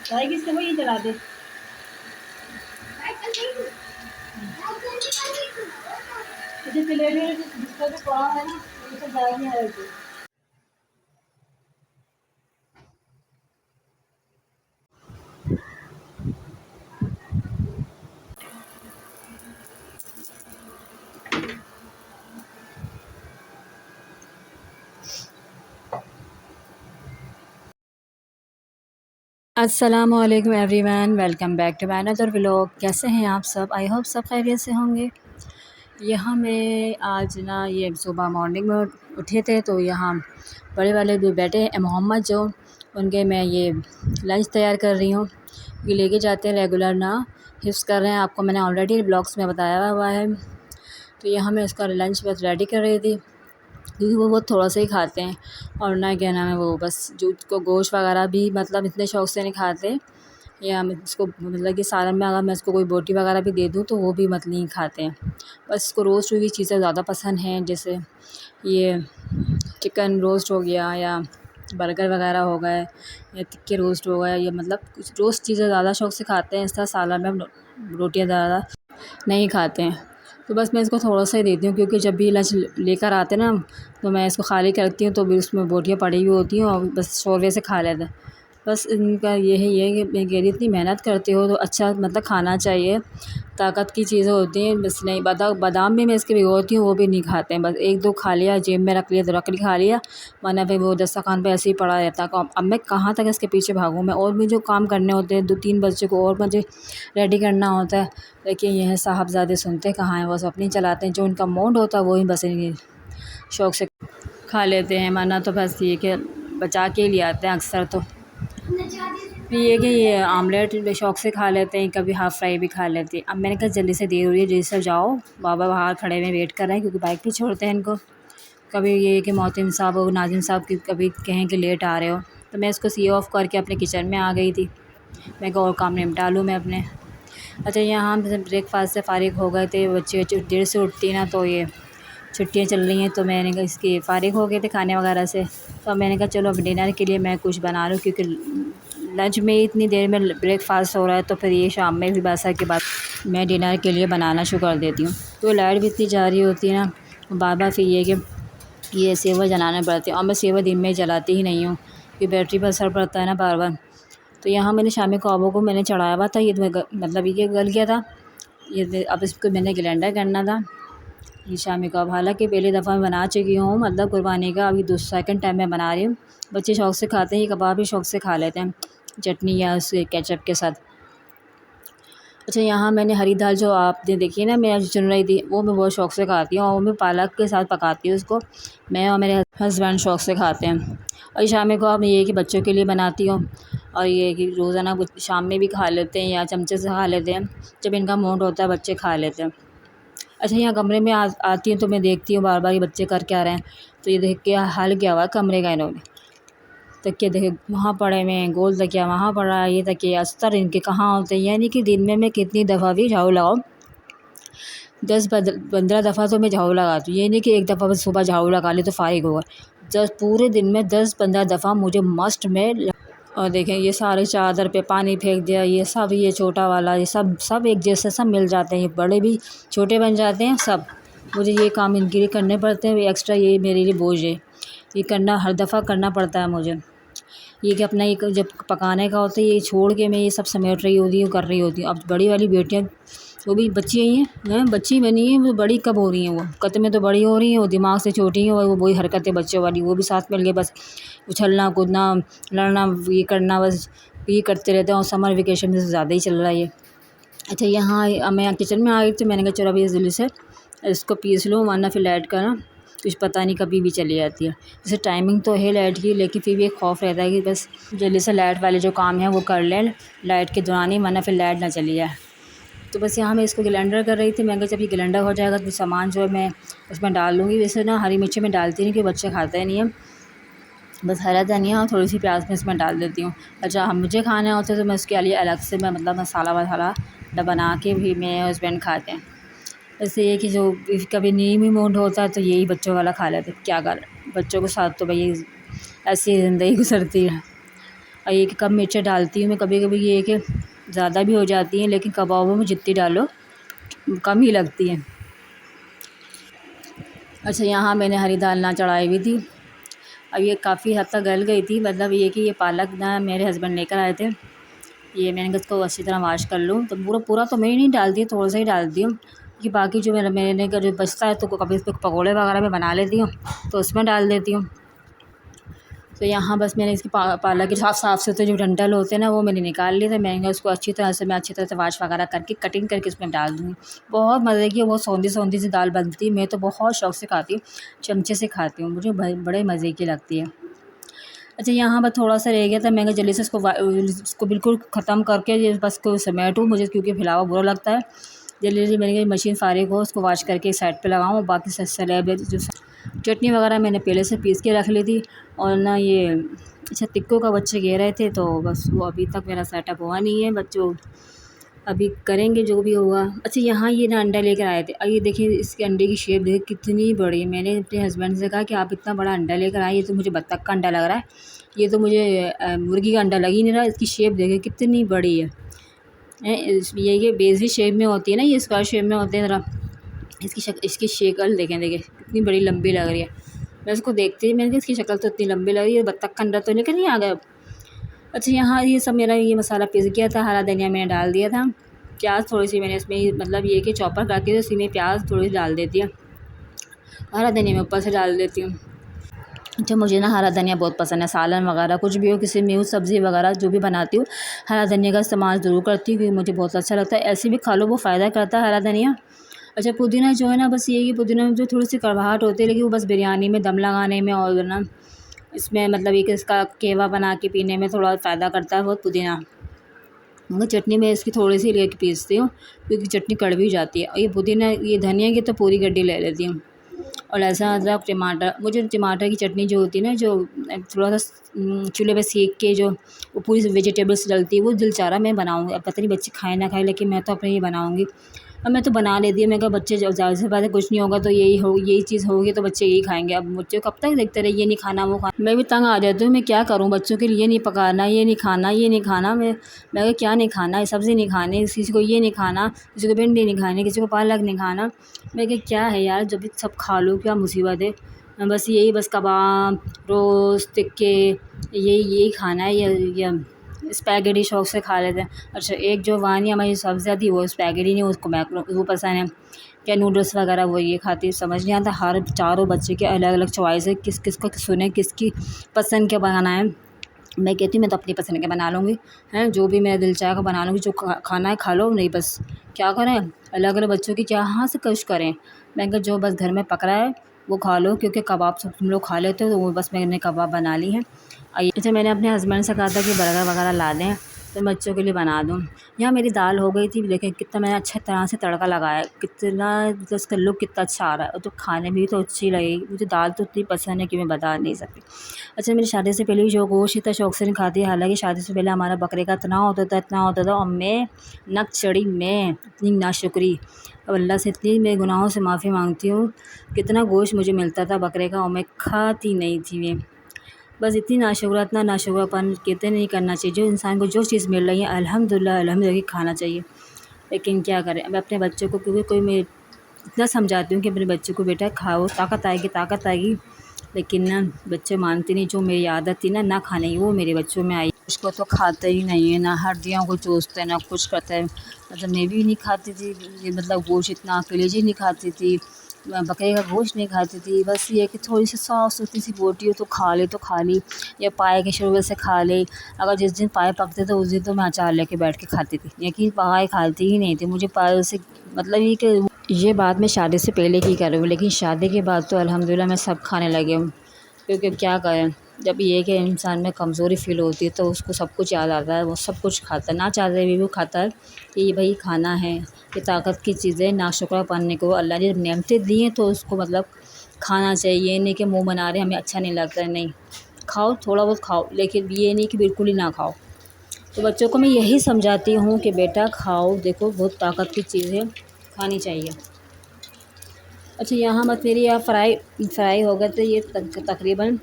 भाई किसने वो ये चला दे। अच्छा जलेबी जिसका जो पड़ा है ना ये सब डाल नहीं है। अस्सलामुअलैकुम everyone, welcome back to my another vlog. कैसे हैं आप सब? आई होप सब खैरियत से होंगे। यहाँ मैं आज ना ये सुबह मॉर्निंग में उठे थे तो यहाँ बड़े वाले भी बैठे हैं मोहम्मद जो, उनके मैं ये लंच तैयार कर रही हूँ। ये लेके जाते हैं रेगुलर ना, हिफ्स कर रहे हैं। आपको मैंने ऑलरेडी ब्लॉग्स में बताया हुआ है। तो यहाँ मैं उसका लंच बस रेडी कर रही थी क्योंकि वो बहुत थोड़ा सा ही खाते हैं और ना क्या नाम है वो बस जो को गोश्त वगैरह भी मतलब इतने शौक़ से नहीं खाते। या मैं इसको मतलब कि सालन में अगर मैं इसको कोई बोटी वगैरह भी दे दूँ तो वो भी मतलब नहीं खाते हैं। बस इसको रोस्ट हुई चीज़ें ज़्यादा पसंद हैं, जैसे ये चिकन रोस्ट हो गया या बर्गर वगैरह हो गए या टिक्के रोस्ट हो गए, या मतलब कुछ रोस्ट चीज़ें ज़्यादा शौक़ से खाते हैं। इस तरह सालन में रोटियाँ ज़्यादा नहीं खाते हैं। तो बस मैं इसको थोड़ा सा ही देती हूँ क्योंकि जब भी लंच लेकर आते हैं ना तो मैं इसको खाली करती हूँ तो भी उसमें बोटियाँ पड़ी हुई होती हैं और बस शोरवे से खा लेते हैं। बस इनका यही है कि मैं कह रही इतनी मेहनत करते हो तो अच्छा मतलब खाना चाहिए, ताकत की चीज़ें होती हैं। बस नहीं बादाम भी मैं इसके भिगोती हूँ, वो भी नहीं खाते हैं। बस एक दो खा लिया, जेब में रख लिया तो रख खा लिया, वरना फिर वो दस्तरखान पे ऐसे ही पड़ा रहता है। अब मैं कहाँ तक इसके पीछे भागूँ मैं, और भी जो काम करने होते हैं 2-3 बच्चों को और मुझे रेडी करना होता है। लेकिन यह साहबज़ादे सुनते कहाँ हैं, बस अपनी चलाते हैं। जो उनका मूड होता है वही बस शौक़ से खा लेते हैं, वरना तो बस ये कि बचा के ही ले आते हैं अक्सर। तो फिर ये कि ये आमलेट शौक़ से खा लेते हैं, कभी हाफ़ फ्राई भी खा लेते हैं। अब मैंने कहा जल्दी से देर हो रही है, जल्दी से जाओ, बाबा बाहर खड़े हुए वेट कर रहे हैं क्योंकि बाइक पे छोड़ते हैं इनको। कभी ये कि मोहसिन साहब और नाज़िम साहब की कभी कहें कि लेट आ रहे हो, तो मैं इसको सी ऑफ़ करके अपने किचन में आ गई थी। मैं कहा और काम निपटा लूँ मैं अपने। अच्छा यहाँ हम ब्रेकफ़ास्ट से फ़ारिग हो गए थे। बच्चे देर से उठती ना, तो ये छुट्टियाँ चल रही हैं तो मैंने कहा इसके फ़ारिग हो गए थे खाने वगैरह से। तो मैंने कहा चलो अब डिनर के लिए मैं कुछ बना लूँ क्योंकि लंच में इतनी देर में ब्रेकफ़ास्ट हो रहा है, तो फिर ये शाम में भी बासा के बाद मैं डिनर के लिए बनाना शुरू कर देती हूँ। तो लाइट भी इतनी जा रही होती है ना, बार-बार फिर ये कि ये सेवर जलाने पड़ते हैं और मैं सेवर दिन में जलाती ही नहीं हूँ कि बैटरी पर असर पड़ता है ना बार-बार। तो यहाँ मैंने शामी ख्वाबों को मैंने चढ़ाया हुआ था, ये मतलब ये गल गया था। ये अब इसको मैंने ग्राइंडर करना था, ये शामी कबाब। हालाँकि पहली दफ़ा मैं बना चुकी हूँ मतलब कुर्बानी का, अभी सेकंड टाइम मैं बना रही हूँ। बच्चे शौक़ से खाते हैं, ये कबाब भी शौक़ से खा लेते हैं चटनी या उसके केचप के साथ। अच्छा यहाँ मैंने हरी दाल जो आपने देखी है ना मैं आज चुन रही थी, वो मैं बहुत शौक़ से खाती हूँ और मैं पालक के साथ पकाती हूँ उसको। मैं और मेरे हस्बैंड शौक़ से खाते हैं। और शाम को अब ये है कि बच्चों के लिए बनाती हूँ और ये है कि रोज़ाना कुछ शाम में भी खा लेते हैं या चमचे से खा लेते हैं, जब इनका मूड होता है बच्चे खा लेते हैं। अच्छा यहाँ कमरे में आती हूँ तो मैं देखती हूँ बार-बार ये बच्चे कर क्या रहे हैं, तो ये देख के हाल क्या हुआ कमरे का इन्होंने। तकिए देखे वहाँ पड़े हुए हैं, गोल तकिया वहाँ पड़ा है, ये तकिए अस्तर इनके कहाँ होते हैं। यानी कि दिन में मैं कितनी दफ़ा भी झाड़ू लगाऊँ, 10-15 दफ़ा तो मैं झाड़ू लगाती हूँ। ये नहीं कि एक दफ़ा बस सुबह झाड़ू लगा ली तो फ़ारिग हो गए। पूरे दिन में 10-15 दफ़ा मुझे मस्ट में। और देखें ये सारे चादर पे पानी फेंक दिया, ये सब, ये छोटा वाला, ये सब एक जैसे सब मिल जाते हैं, ये बड़े भी छोटे बन जाते हैं सब। मुझे ये काम इनके लिए करने पड़ते हैं, एक्स्ट्रा ये मेरे लिए बोझ है, ये करना हर दफ़ा करना पड़ता है मुझे। ये कि अपना एक जब पकाने का होता है ये छोड़ के मैं ये सब समेट रही होती हूँ, कर रही होती हूँ। अब बड़ी वाली बेटियाँ वो भी बच्ची ही हैं, बच्ची बनी है, वो बड़ी कब हो रही हैं, वो कद में तो बड़ी हो रही हैं, वो दिमाग से छोटी हैं, वो वही हरकतें बच्चों वाली, वो भी साथ मिल गए बस उछलना कूदना लड़ना ये करना, बस ये करते रहते हैं। और समर वेकेशन में से ज़्यादा ही चल रहा है ये। अच्छा यहाँ मैं यहाँ किचन में आ गई, तो मैंने कहा चलो अभी जल्दी से इसको पीस लूँ, वरना फिर लाइट का ना कुछ पता नहीं कभी भी चली जाती है। जैसे टाइमिंग तो है लाइट की, लेकिन फिर भी एक खौफ रहता है कि बस जल्दी से लाइट वाले जो काम है वो कर लें लाइट के दौरान ही, वरना फिर लाइट ना चली जाए। तो बस यहाँ मैं इसको ग्राइंडर कर रही थी। मैं कहा जब ये ग्राइंडर हो जाएगा तो सामान जो है मैं उसमें डाल लूँगी। वैसे ना हरी मिर्ची में डालती नहीं क्योंकि बच्चे खाते नहीं हैं, बस हरा धनिया और थोड़ी सी प्याज में इसमें डाल देती हूँ। अच्छा हम मुझे खाने होते हैं तो मैं उसके लिए अलग से मैं मतलब मसाला वसाला बना के भी मेरे हस्बैंड खाते हैं। वैसे ये कि जो कभी नहीं भी मूड होता है तो यही बच्चों वाला खा लेते हैं। क्या कर बच्चों के साथ तो भाई ऐसी ज़िंदगी गुजरती है। और ये कि कम मिर्च डालती हूँ मैं, कभी कभी ये है कि ज़्यादा भी हो जाती हैं, लेकिन कबाबों में जितनी डालो कम ही लगती हैं। अच्छा, यहाँ मैंने हरी दाल ना चढ़ाई हुई थी। अब ये काफ़ी हद तक गल गई थी, मतलब ये कि ये पालक ना मेरे हस्बैंड लेकर आए थे। ये मैंने कहा इसको अच्छी तरह वॉश कर लूँ, तो पूरा पूरा तो मैं ही नहीं डालती हूँ, थोड़ा सा ही डालती हूँ कि बाकी जो मैंने का जो बचता है तो कभी इसको पकौड़े वगैरह में बना लेती हूँ तो उसमें डाल देती हूँ। तो यहाँ बस मैंने इसकी पालक के साफ़ सुथरे जो डंठल होते हैं ना वो मैंने निकाल लिए थे। मैंने उसको अच्छी तरह से वॉश वगैरह करके कटिंग करके इसमें डाल दूँगी। बहुत मज़े की बहुत सौंधी सौंधी सी दाल बनती है, मैं तो बहुत शौक़ से खाती हूँ, चमचे से खाती हूँ, मुझे बड़े मज़े की लगती है। अच्छा, यहाँ बस थोड़ा-सा रह गया था, मैंने कहा जल्दी से इसको बिल्कुल ख़त्म करके ये बस को समेटूँ, मुझे क्योंकि फैलावा बुरा लगता है। जल्दी-जल्दी मैंने कहा मशीन फ़ारिग हो, उसको वॉश करके साइड पे लगाऊँ, बाकी सलेब जो चटनी वगैरह मैंने पहले से पीस के रख ली थी। और ना ये अच्छा टिक्कों का बच्चे कह रहे थे, तो बस वो अभी तक मेरा सेटअप हुआ नहीं है, बच्चों अभी करेंगे जो भी होगा। अच्छा, यहाँ ये ना अंडा लेकर आए थे, अब ये देखिए इसके अंडे की शेप देखिए कितनी बड़ी है। मैंने अपने हस्बैंड से कहा कि आप इतना बड़ा अंडा लेकर आए, ये तो मुझे बत्तख का अंडा लग रहा है, ये तो मुझे मुर्गी का अंडा लग ही नहीं रहा। इसकी शेप देखिए कितनी बड़ी है। ये बेज़ी शेप में होती है ना, ये स्क्वायर शेप में होते हैं ज़रा। इसकी शक्ल देखें कितनी बड़ी लंबी लग रही है। मैं इसको देखती ही मैंने कहा इसकी शक्ल तो इतनी लंबी लग रही है, बत्तख का अंडा तो लेकर नहीं आ गया। अच्छा, यहाँ ये सब मेरा ये मसाला पीस गया था, हरा धनिया मैंने डाल दिया था, प्याज़ थोड़ी-सी मैंने इसमें मतलब ये कि चॉपर करके तो इसी में प्याज़ थोड़ी डाल देती हूँ, हरा धनिया मैं ऊपर से डाल देती हूँ। अच्छा, मुझे ना हरा धनिया बहुत पसंद है, सालन वगैरह कुछ भी हो, किसी में सब्ज़ी वगैरह जो भी बनाती हूँ, हरा धनिया का इस्तेमाल ज़रूर करती हूँ, क्योंकि मुझे बहुत अच्छा लगता है। ऐसे भी खा लो, वो फ़ायदा करता है हरा धनिया। अच्छा, पुदीना जो है ना, बस ये है कि पुदीना में जो थोड़ी-सी कड़वाहट होती है, लेकिन वो बस बिरयानी में दम लगाने में और ना इसमें मतलब एक इसका केवा बना के पीने में थोड़ा फ़ायदा करता है बहुत पुदीना। मगर चटनी में इसकी थोड़ी-सी लेके पीसती हूँ, क्योंकि चटनी कड़वी हो जाती है। और ये पुदीना ये धनिया की तो पूरी गड्डी ले लेती हूँ। और लहसुन, अदरक, टमाटर, मुझे टमाटर की चटनी जो होती है ना, जो थोड़ा-सा चूल्हे पे सेक के जो वो पूरी वेजिटेबल्स डलती है, वो दिल चाह रहा मैं बनाऊँगी। अब पता नहीं बच्चे खाएँ ना खाएँ, लेकिन मैं तो अपने लिए बनाऊँगी। अब मैं तो बना लेती हूँ, मैंने कहा बच्चे जब ज़ाहिर-सी बात है कुछ नहीं होगा तो यही चीज़ होगी तो बच्चे यही खाएँगे। अब बच्चे कब तक देखते रहे ये नहीं खाना वो खाना, मैं भी तंग आ जाती हूँ, मैं क्या करूँ बच्चों के लिए, ये नहीं पकाना, ये नहीं खाना, ये नहीं खाना। मैं कहा क्या नहीं खाना, ये सब्ज़ी नहीं खानी, किसी को ये नहीं खाना, किसी को भिंडी नहीं खानी, किसी को पालक नहीं खाना। मैं कहा क्या है यार, जब भी सब खा लो क्या मुसीबत है। बस यही बस कबाब, रोस्ट, टिक्के यही खाना है या स्पैगेटी शौक से खा लेते हैं। अच्छा, एक जो वानी हमारी सबसे आती है वो स्पैगेटी नहीं, उसको वो पसंद है, क्या नूडल्स वगैरह वो ये खाती है। समझ नहीं आता, हर चारों बच्चे के अलग-अलग चॉइस है, किस को सुने, किसकी पसंद क्या बनाना है। मैं कहती हूँ मैं तो अपनी पसंद के बना लूँगी, हैं जो भी मेरा दिल चाहेगा बना लूँगी, जो खाना है खा लो, नहीं बस क्या करें, अलग-अलग बच्चों की क्या कहाँ से कश करें। मैं कहा जो बस घर में पक रहा है वो खा लो, क्योंकि कबाब सब तुम लोग खा लेते हो, तो वो बस मैंने कबाब बना ली हैं। अच्छा, मैंने अपने हस्बैंड से कहा था कि बर्गर वगैरह ला दें तो मैं बच्चों के लिए बना दूँ। यहाँ मेरी दाल हो गई थी, लेकिन कितना मैंने अच्छी तरह से तड़का लगाया, कितना मतलब उसका लुक कितना अच्छा आ रहा है, और तो खाने में भी तो अच्छी लगेगी। मुझे दाल तो इतनी पसंद है कि मैं बता नहीं सकती। अच्छा, मेरी शादी से पहले भी जो गोश्त इतना शौक से नहीं खाती, हालाँकि शादी से पहले हमारा बकरे का इतना होता था, और मैं नक चढ़ी, मैं इतनी नाशुक्री। अब अल्लाह से इतनी मैं गुनाहों से माफ़ी माँगती हूँ, कितना गोश्त मुझे मिलता था बकरे का और मैं खाती नहीं थी मैं। बस इतना नाशुक्रापन कहते नहीं करना चाहिए, जो इंसान को जो चीज़ मिल रही है अल्हम्दुलिल्लाह खाना चाहिए। लेकिन क्या करें, अब अपने बच्चों को क्योंकि मैं इतना समझाती हूँ कि अपने बच्चों को बेटा खाओ, ताकत आएगी, लेकिन ना बच्चे मानते नहीं। जो मेरी आदत थी ना खाने की, वो मेरे बच्चों में आई। उसको तो खाते ही नहीं है, ना हड्डियों को चूसते ना कुछ करते हैं। मतलब मैं भी नहीं खाती थी ये, मतलब गोश्त इतना, कलेजी नहीं खाती थी, बकरे का गोश्त नहीं खाती थी। बस ये कि थोड़ी सी साफ़ सुथरी सी बोटी हो तो खा ली, या पाए के शुरू से खा ले। अगर जिस दिन पाए पकते थे उस दिन तो मैं अचार लेके बैठ के खाती थी, यकीन पाए खाती ही नहीं थी। मुझे पाए से मतलब ये कि ये बात मैं शादी से पहले की कर रही हूँ, लेकिन शादी के बाद तो अल्हम्दुलिल्लाह मैं सब खाने लगी हूँ। क्योंकि क्या करें, जब ये कि इंसान में कमज़ोरी फ़ील होती है तो उसको सब कुछ याद आता है, वो सब कुछ खाता है, ना चाहते हुए भी वो खाता है कि ये भाई खाना है, ये ताकत की चीज़ें। नाशुक्रापन को अल्लाह ने नेमतें दी हैं तो उसको मतलब खाना चाहिए, ये नहीं कि मुँह बना रहे हमें अच्छा नहीं लगता है, नहीं खाओ, थोड़ा बहुत खाओ, लेकिन ये नहीं कि बिल्कुल ही ना खाओ। तो बच्चों को मैं यही समझाती हूँ कि बेटा खाओ, देखो बहुत ताकत की चीज़ है, खानी चाहिए। अच्छा, यहाँ मेरी फ्राई हो गए थे ये तकरीबन,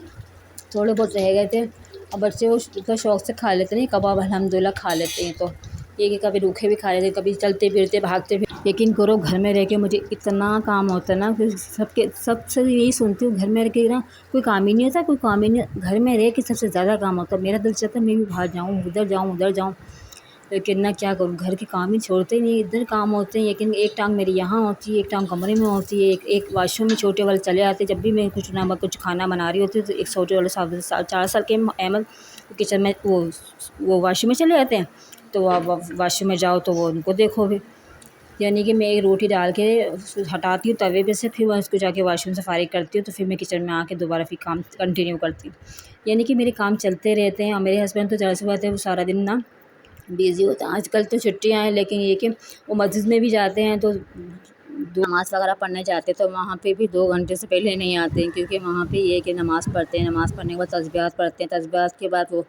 थोड़े बहुत रह गए थे, और बच्चे वो इतना शौक़ से खा लेते हैं कबाब, अल्हम्दुलिल्लाह खा लेते हैं। तो ये कि कभी रूखे भी खा लेते, कभी चलते फिरते भागते फिर। यकीन करो घर में रह के मुझे इतना काम होता है ना, फिर सबसे यही सुनती हूँ, घर में रह के ना कोई काम ही नहीं होता, कोई काम ही नहीं, घर में रह के सबसे ज़्यादा काम होता है। मेरा दिल चाहता है मैं भी बाहर जाऊँ, उधर जाऊँ, लेकिन ना क्या करूँ, घर के काम ही छोड़ते ही नहीं, इधर काम होते हैं। लेकिन एक टांग मेरी यहाँ होती है, एक टांग कमरे में होती है, एक वॉशरूम में छोटे वाले चले आते हैं। जब भी मैं कुछ खाना बना रही होती हूँ तो एक छोटे वाले 4 साल के अहमद किचन में वो वॉशरूम में चले जाते हैं। तो अब वॉशरूम में जाओ तो वो उनको देखो भी, यानी कि मैं एक रोटी डाल के हटाती हूँ तवे पे से, फिर मैं उसको जाके वॉशरूम से फारिग करती हूँ, तो फिर मैं किचन में आके दोबारा फिर काम कंटिन्यू करती हूँ। यानी कि मेरे काम चलते रहते हैं। और मेरे हस्बैंड तो ज़रा सी बात है वो सारा दिन ना बिज़ी होते हैं। आजकल तो छुट्टियाँ हैं, लेकिन ये कि वो मस्जिद में भी जाते हैं, तो नमाज़ वगैरह पढ़ने जाते हैं, तो वहाँ पे भी 2 घंटे से पहले नहीं आते हैं, क्योंकि वहाँ पे ये है कि नमाज़ पढ़ते हैं, नमाज़ पढ़ने के बाद तस्बीहात पढ़ते हैं, तस्बीहात के बाद वो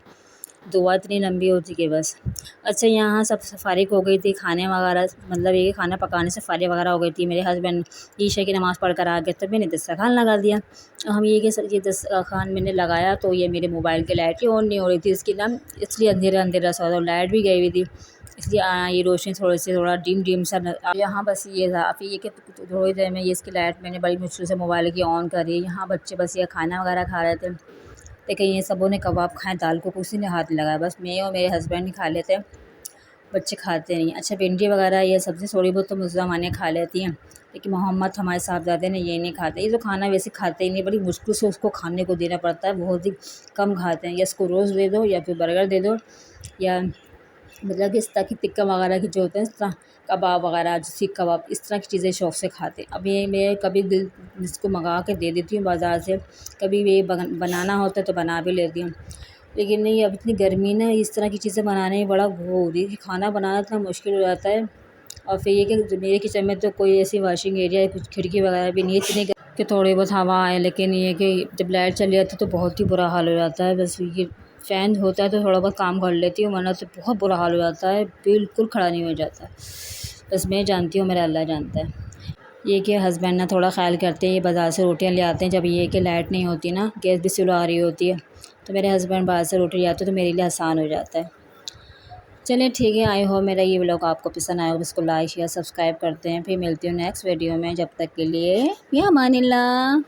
दुआ इतनी लंबी होती कि बस। अच्छा, यहाँ सब फ़ारिग हो गई थी खाने वगैरह, मतलब ये खाना पकाने से फ़ारिग वगैरह हो गई थी। मेरे हस्बैंड ईशा की नमाज़ पढ़ कर आ गए, तो मैंने दस्तरख़्वान लगा दिया। हम ये कि ये दस्तरख़्वान मैंने लगाया, तो ये मेरे मोबाइल की लाइट ही ऑन नहीं हो रही थी, इसकी ना इसलिए अंधेरा सा था, लाइट भी गई हुई थी, इसलिए ये रोशनी थोड़ा डिम सा यहाँ बस ये था। फिर ये कि थोड़ी देर में ये इसकी लाइट मैंने बड़ी मुश्किल से मोबाइल की ऑन करी। यहाँ बच्चे बस ये खाना वगैरह खा रहे थे, लेकिन ये सबों ने कबाब खाए, दाल को किसी ने हाथ नहीं लगाया, बस मैं और मेरे हस्बैंड ही खा लेते हैं, बच्चे खाते नहीं। अच्छा, भिंडी वगैरह ये सब्ज़ी थोड़ी बहुत तो मुस्लिम माने खा लेती हैं, लेकिन मोहम्मद हमारे साहबज़ादे ने ये नहीं खाते। ये तो खाना वैसे खाते ही नहीं, बड़ी मुश्किल से उसको खाने को देना पड़ता है, बहुत ही कम खाते हैं। या इसको रोज़ दे दो या फिर बर्गर दे दो, या मतलब कि इस तरह की टिक्का वगैरह की जो होते हैं, इस तरह कबाब वगैरह, सीख कबाब, इस तरह की चीज़ें शौक़ से खाते हैं। अब ये मैं कभी दिल इसको मंगा के दे देती हूँ बाज़ार से, कभी ये बनाना होता है तो बना भी लेती हूँ। लेकिन नहीं, अब इतनी गर्मी ना, इस तरह की चीज़ें बनाने में बड़ा वो हो रही है कि खाना बनाना इतना मुश्किल हो जाता है। और फिर ये कि मेरे किचन में तो कोई ऐसी वॉशिंग एरिया या कुछ खिड़की वगैरह भी नहीं है इतनी कि थोड़ी बहुत हवा आए, लेकिन ये कि जब लाइट चली जाती है तो बहुत ही बुरा हाल हो जाता है। बस ये फ़ैन होता है तो थोड़ा बहुत काम कर लेती हूँ, वरना तो बहुत बुरा हाल हो जाता है, बिल्कुल खड़ा नहीं हो जाता। बस मैं जानती हूँ, मेरा अल्लाह जानता है। ये कि हस्बैंड ना थोड़ा ख़्याल करते हैं, ये बाज़ार से रोटियाँ ले आते हैं, जब ये कि लाइट नहीं होती ना, गैस भी स्लो आ रही होती है, तो मेरे हस्बैंड बाहर से रोटी ले आते हैं, तो मेरे लिए आसान हो जाता है। चलिए ठीक है, आई होप मेरा ये व्लॉग आपको पसंद आया, इसको लाइक शेयर सब्सक्राइब करते हैं। फिर मिलती हूँ नेक्स्ट वीडियो में, जब तक के लिए फ़ी अमानिल्लाह।